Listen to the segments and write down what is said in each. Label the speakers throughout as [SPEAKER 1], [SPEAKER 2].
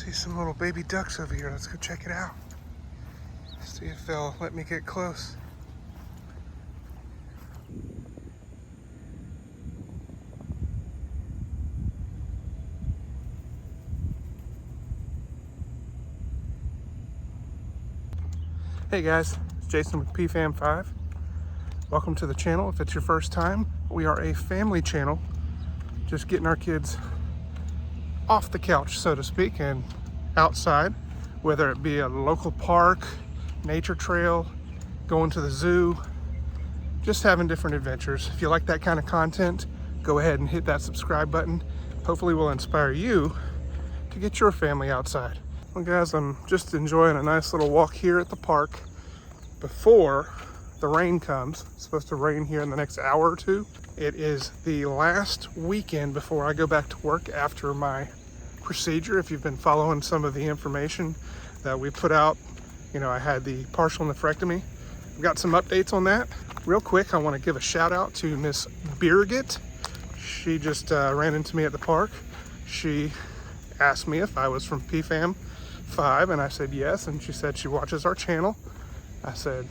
[SPEAKER 1] See some little baby ducks over here. Let's go check it out. See if they'll let me get close. Hey guys, it's Jason with PFAM5. Welcome to the channel. If it's your first time, we are a family channel, just getting our kids off the couch, so to speak, and outside, whether it be a local park, nature trail, going to the zoo, just having different adventures. If you like that kind of content, go ahead and hit that subscribe button. Hopefully we'll inspire you to get your family outside. Well guys, I'm just enjoying a nice little walk here at the park before the rain comes. It's supposed to rain here in the next hour or two. It is the last weekend before I go back to work after my procedure. If you've been following some of the information that we put out, you know, I had the partial nephrectomy. I've got some updates on that. Real quick, I want to give a shout out to Miss Birgit. She just ran into me at the park. She asked me if I was from PFAM5, and I said yes, and she said she watches our channel. I said,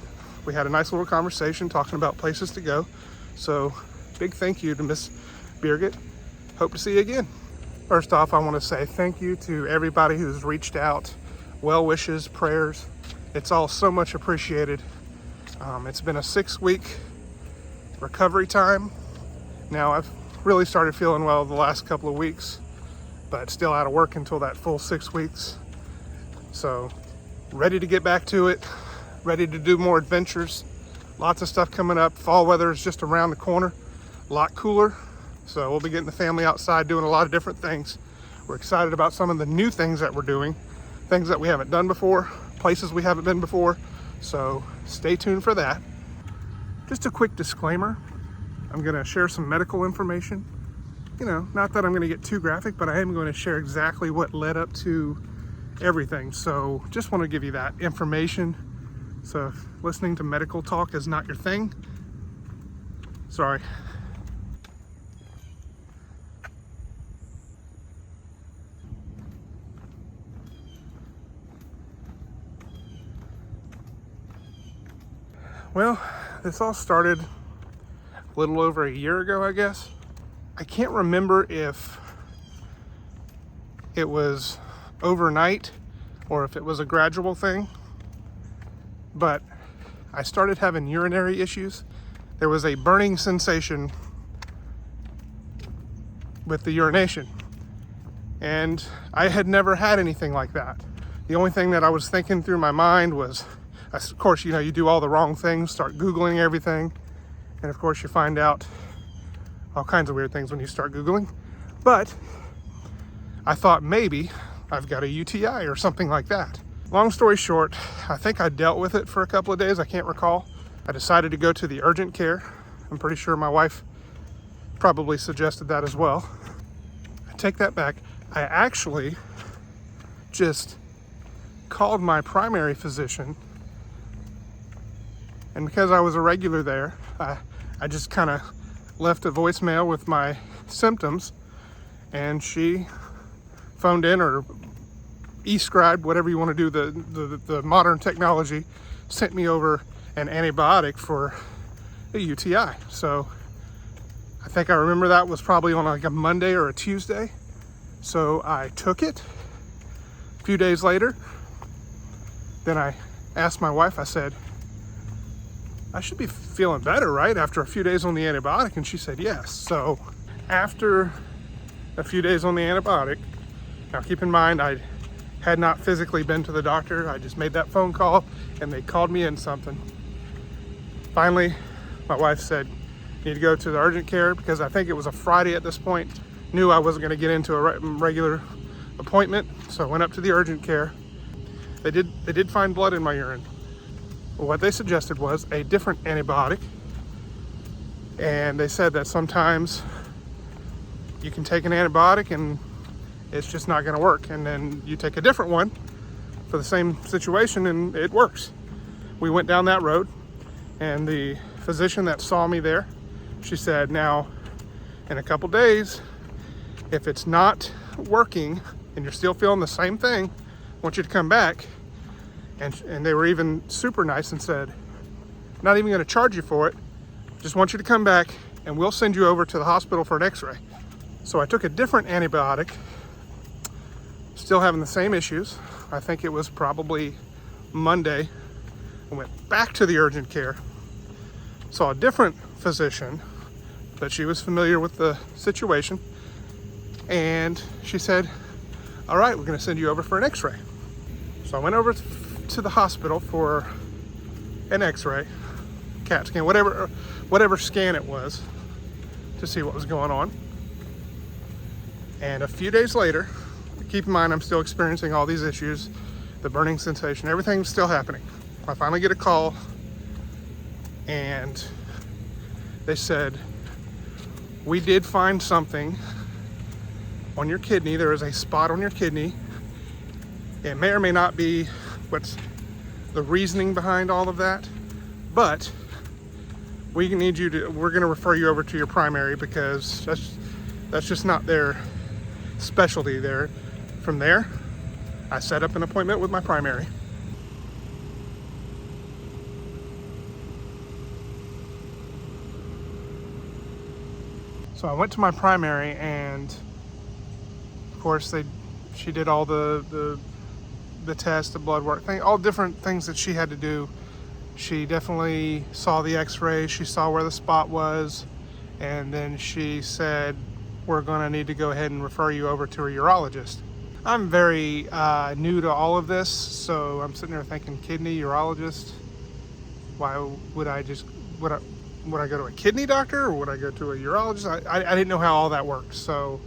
[SPEAKER 1] we had a nice little conversation talking about places to go. So big thank you to Miss Birgit. Hope to see you again. First off, I want to say thank you to everybody who's reached out. Well wishes, prayers. It's all so much appreciated. It's been a 6-week recovery time. Now I've really started feeling well the last couple of weeks, but still out of work until that full 6 weeks. So ready to get back to it, ready to do more adventures. Lots of stuff coming up. Fall weather is just around the corner, a lot cooler. So we'll be getting the family outside doing a lot of different things. We're excited about some of the new things that we're doing, things that we haven't done before, places we haven't been before. So stay tuned for that. Just a quick disclaimer. I'm gonna share some medical information. You know, not that I'm gonna get too graphic, but I am going to share exactly what led up to everything. So just want to give you that information. So if listening to medical talk is not your thing, sorry. Well, this all started a little over a year ago, I guess. I can't remember if it was overnight or if it was a gradual thing, but I started having urinary issues. There was a burning sensation with the urination, and I had never had anything like that. The only thing that I was thinking through my mind was, of course, you know, you do all the wrong things, start Googling everything, and of course you find out all kinds of weird things when you start Googling. But I thought maybe I've got a UTI or something like that. Long story short, I think I dealt with it for a couple of days, I can't recall. I decided to go to the urgent care. I'm pretty sure my wife probably suggested that as well. I take that back. I actually just called my primary physician, and because I was a regular there, I just kind of left a voicemail with my symptoms, and she phoned in or e-scribed, whatever you want to do, the modern technology, sent me over an antibiotic for a UTI. So I think I remember that was probably on like a Monday or a Tuesday. So I took it. A few days later, then I asked my wife, I said, I should be feeling better, right? After a few days on the antibiotic. And she said, yes. So after a few days on the antibiotic, now keep in mind, I had not physically been to the doctor. I just made that phone call and they called me in something. Finally, my wife said, you need to go to the urgent care, because I think it was a Friday at this point. Knew I wasn't gonna get into a regular appointment. So I went up to the urgent care. They did find blood in my urine. What they suggested was a different antibiotic, and they said that sometimes you can take an antibiotic and it's just not going to work, and then you take a different one for the same situation and it works. We went down that road, and the physician that saw me there, she said, now in a couple days, if it's not working and you're still feeling the same thing, I want you to come back. And they were even super nice and said, not even going to charge you for it, just want you to come back and we'll send you over to the hospital for an x-ray. So I took a different antibiotic, still having the same issues. I think it was probably Monday. I went back to the urgent care, saw a different physician, but she was familiar with the situation. And she said, all right, we're going to send you over for an x-ray. So I went over to the hospital for an x-ray, CAT scan, whatever scan it was, to see what was going on. And a few days later, keep in mind I'm still experiencing all these issues, the burning sensation, everything's still happening. I finally get a call and they said, we did find something on your kidney. There is a spot on your kidney. It may or may not be what's the reasoning behind all of that, but we're going to refer you over to your primary because that's just not their specialty there. From there, I set up an appointment with my primary. So I went to my primary, and of course she did all the test, the blood work thing, all different things that she had to do. She definitely saw the x-ray, she saw where the spot was, and then she said, we're gonna need to go ahead and refer you over to a urologist. I'm very new to all of this, so I'm sitting there thinking, kidney urologist? Why would I would I go to a kidney doctor, or would I go to a urologist? I didn't know how all that works. So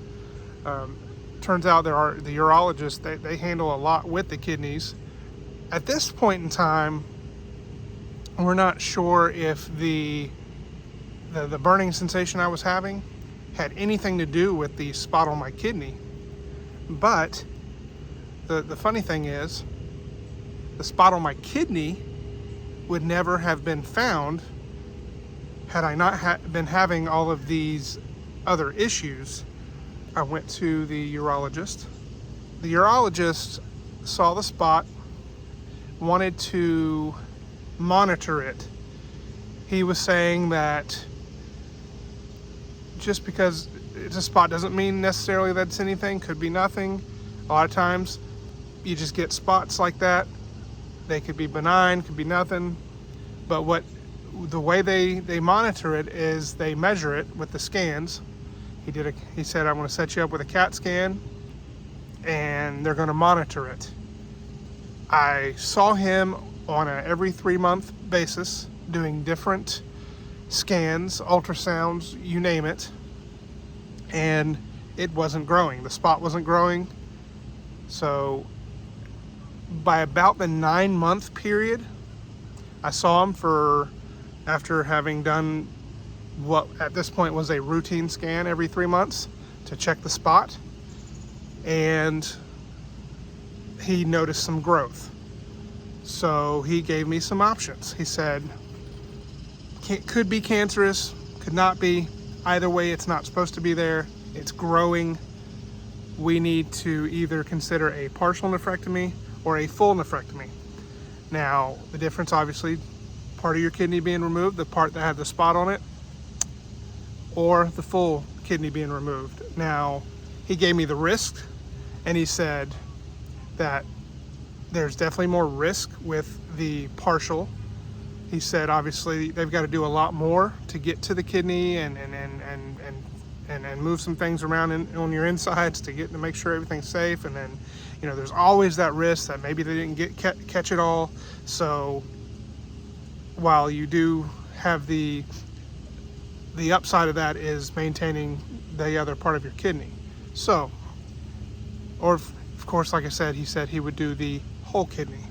[SPEAKER 1] turns out the urologists, they handle a lot with the kidneys. At this point in time, we're not sure if the burning sensation I was having had anything to do with the spot on my kidney. But the funny thing is, the spot on my kidney would never have been found had I not been having all of these other issues. I went to the urologist. The urologist saw the spot, wanted to monitor it. He was saying that just because it's a spot doesn't mean necessarily that it's anything, could be nothing. A lot of times you just get spots like that. They could be benign, could be nothing. But the way they monitor it is they measure it with the scans. He said, I'm going to set you up with a CAT scan and they're going to monitor it. I saw him on a every 3-month basis doing different scans, ultrasounds, you name it, and it wasn't growing. The spot wasn't growing. So by about the 9-month period, I saw him after having done what at this point was a routine scan every 3 months to check the spot, and he noticed some growth. So he gave me some options. He said, could be cancerous, could not be. Either way, it's not supposed to be there. It's growing. We need to either consider a partial nephrectomy or a full nephrectomy. Now, the difference, obviously, part of your kidney being removed, the part that had the spot on it, or the full kidney being removed. Now, he gave me the risk, and he said that there's definitely more risk with the partial. He said, obviously, they've got to do a lot more to get to the kidney and move some things around on your insides to make sure everything's safe. And then, there's always that risk that maybe they didn't catch it all. So while you do have the upside of that is maintaining the other part of your kidney. So, or of course, like I said, he said he would do the whole kidney.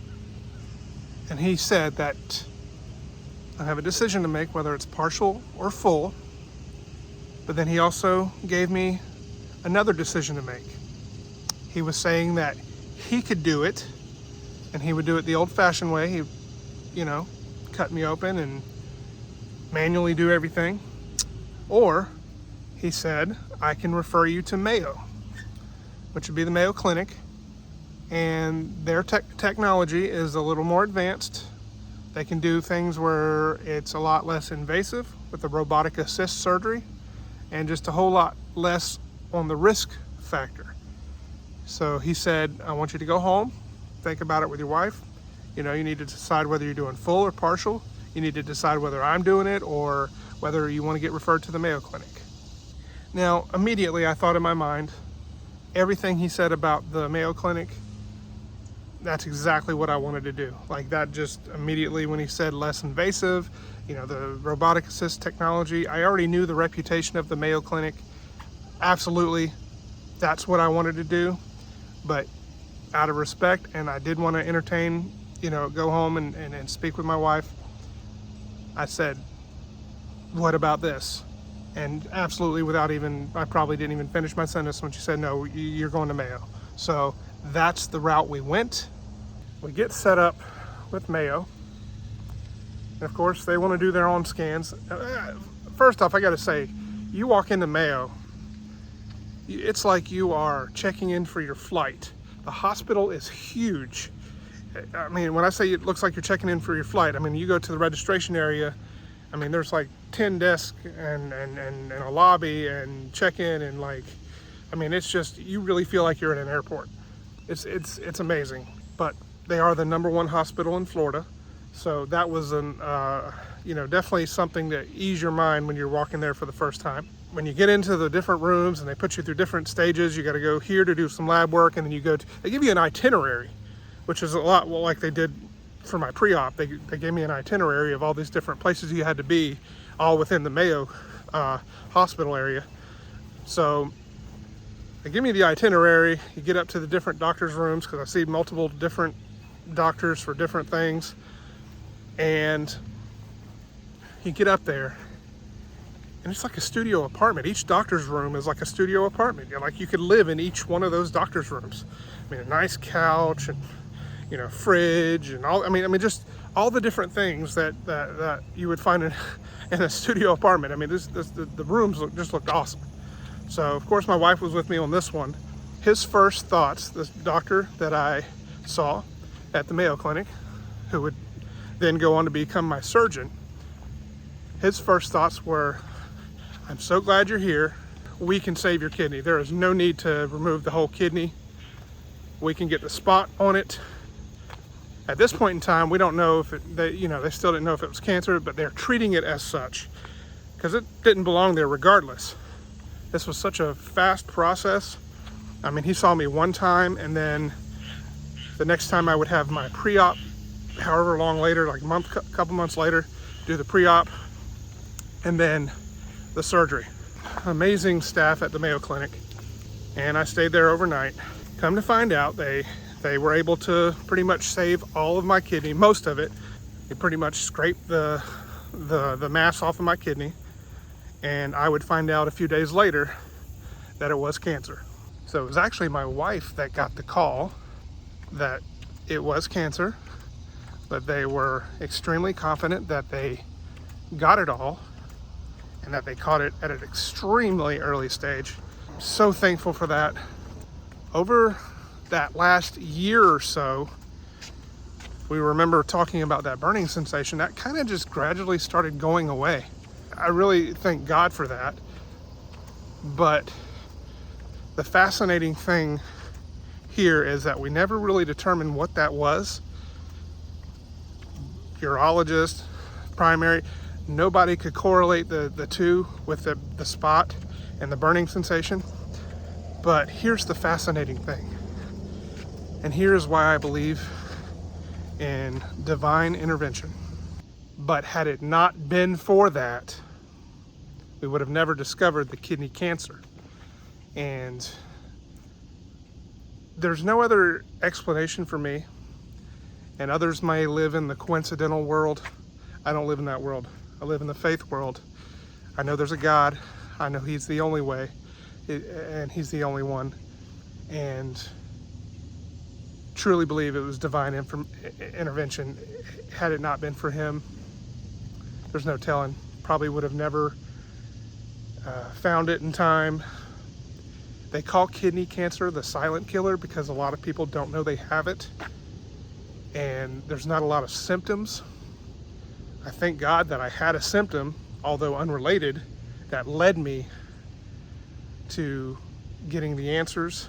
[SPEAKER 1] And he said that I have a decision to make, whether it's partial or full. But then he also gave me another decision to make. He was saying that he could do it, and he would do it the old-fashioned way. He, cut me open and manually do everything. Or he said, I can refer you to Mayo. which would be the Mayo Clinic, and their technology is a little more advanced. They can do things where it's a lot less invasive with the robotic assist surgery, and just a whole lot less on the risk factor. So he said, I want you to go home, think about it with your wife. You know, you need to decide whether you're doing full or partial. You need to decide whether I'm doing it or whether you want to get referred to the Mayo Clinic. Now, immediately I thought in my mind, everything he said about the Mayo Clinic, that's exactly what I wanted to do. Like that, just immediately when he said less invasive, you know, the robotic assist technology, I already knew the reputation of the Mayo Clinic. Absolutely, that's what I wanted to do. But out of respect, and I did want to entertain, you know, go home and speak with my wife, I said, what about this? And absolutely, without even, I probably didn't even finish my sentence when she said, no, you're going to Mayo. So that's the route we went. We get set up with Mayo. And of course, they want to do their own scans. First off, I got to say, you walk into Mayo, it's like you are checking in for your flight. The hospital is huge. I mean, when I say it looks like you're checking in for your flight, I mean, you go to the registration area, I mean, there's like 10 desks and a lobby and check-in, and like, I mean, it's just, you really feel like you're in an airport. It's amazing. But they are the #1 hospital in Florida. So that was you know, definitely something to ease your mind when you're walking there for the first time. When you get into the different rooms and they put you through different stages, you got to go here to do some lab work, and then you go to, they give you an itinerary, which is a lot like they did for my pre-op. They gave me an itinerary of all these different places you had to be, all within the Mayo hospital area. So they give me the itinerary. You get up to the different doctors' rooms, because I see multiple different doctors for different things, and you get up there, and it's like a studio apartment. Each doctor's room is like a studio apartment. Like you could live in each one of those doctor's rooms. I mean, a nice couch and, you know, fridge and all. I mean, just all the different things that you would find in a studio apartment. I mean, the rooms just looked awesome. So of course my wife was with me on this one. His first thoughts, this doctor that I saw at the Mayo Clinic, who would then go on to become my surgeon, his first thoughts were, I'm so glad you're here. We can save your kidney. There is no need to remove the whole kidney. We can get the spot on it. At this point in time, we don't know if they still didn't know if it was cancer, but they're treating it as such because it didn't belong there regardless. This was such a fast process. I mean, he saw me one time, and then the next time I would have my pre-op, however long later, like a couple months later, do the pre-op, and then the surgery. Amazing staff at the Mayo Clinic, and I stayed there overnight. Come to find out, they were able to pretty much save all of my kidney, most of it. They pretty much scraped the mass off of my kidney, and I would find out a few days later that it was cancer. So it was actually my wife that got the call that it was cancer, but they were extremely confident that they got it all and that they caught it at an extremely early stage. So thankful for that. Over that last year or so, we remember talking about that burning sensation. That kind of just gradually started going away. I really thank God for that. But the fascinating thing here is that we never really determined what that was. Urologist, primary, nobody could correlate the two with the spot and the burning sensation. But here's the fascinating thing. And here's why I believe in divine intervention. But had it not been for that, we would have never discovered the kidney cancer. And there's no other explanation for me. And others may live in the coincidental world. I don't live in that world. I live in the faith world. I know there's a God. I know He's the only way, and He's the only one. And truly believe it was divine intervention. Had it not been for Him, there's no telling. Probably would have never found it in time. They call kidney cancer the silent killer because a lot of people don't know they have it, and there's not a lot of symptoms. I thank God that I had a symptom, although unrelated, that led me to getting the answers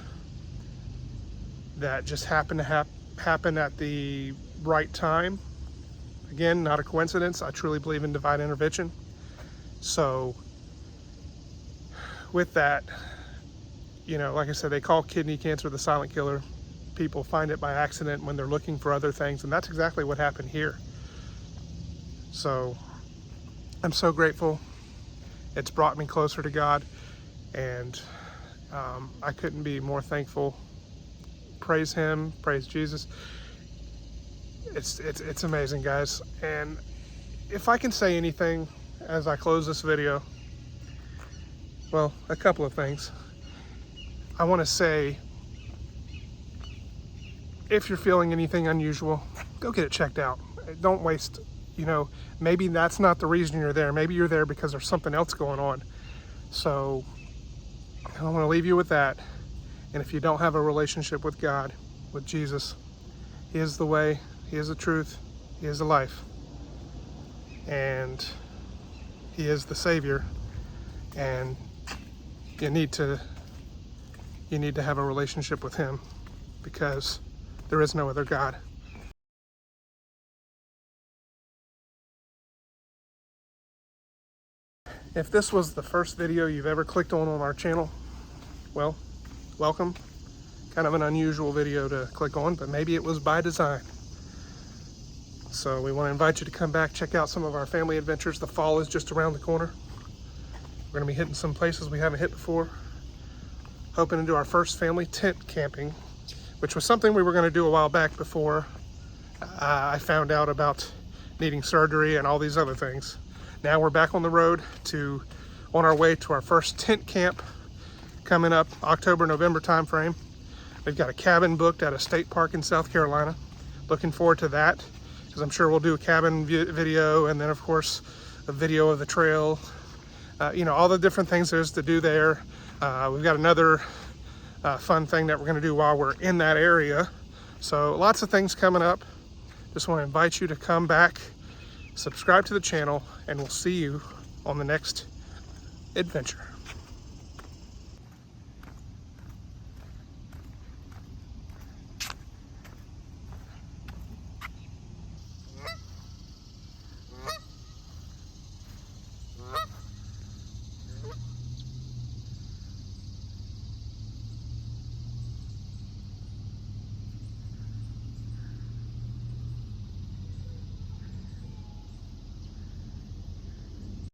[SPEAKER 1] that just happened to happen at the right time. Again, not a coincidence. I truly believe in divine intervention. So with that, you know, like I said, they call kidney cancer the silent killer. People find it by accident when they're looking for other things, and that's exactly what happened here. So I'm so grateful. It's brought me closer to God, and I couldn't be more thankful. Praise Him, praise Jesus. It's amazing, guys. And if I can say anything as I close this video, well, a couple of things. I want to say, if you're feeling anything unusual, go get it checked out. Don't waste, you know, maybe that's not the reason you're there. Maybe you're there because there's something else going on. So I want to leave you with that. And if you don't have a relationship with God, with Jesus, He is the way, He is the truth, He is the life, and He is the Savior. And you need to have a relationship with Him, because there is no other God. If this was the first video you've ever clicked on our channel, well, welcome. Kind of an unusual video to click on, but maybe it was by design. So we want to invite you to come back, check out some of our family adventures. The fall is just around the corner. We're going to be hitting some places we haven't hit before. Hoping to do our first family tent camping, which was something we were going to do a while back before I found out about needing surgery and all these other things. Now we're back on the road on our way to our first tent camp coming up October, November timeframe. We've got a cabin booked at a state park in South Carolina. Looking forward to that, because I'm sure we'll do a cabin video, and then of course a video of the trail. You know, all the different things there's to do there. We've got another fun thing that we're going to do while we're in that area. So lots of things coming up. Just want to invite you to come back, subscribe to the channel, and we'll see you on the next adventure.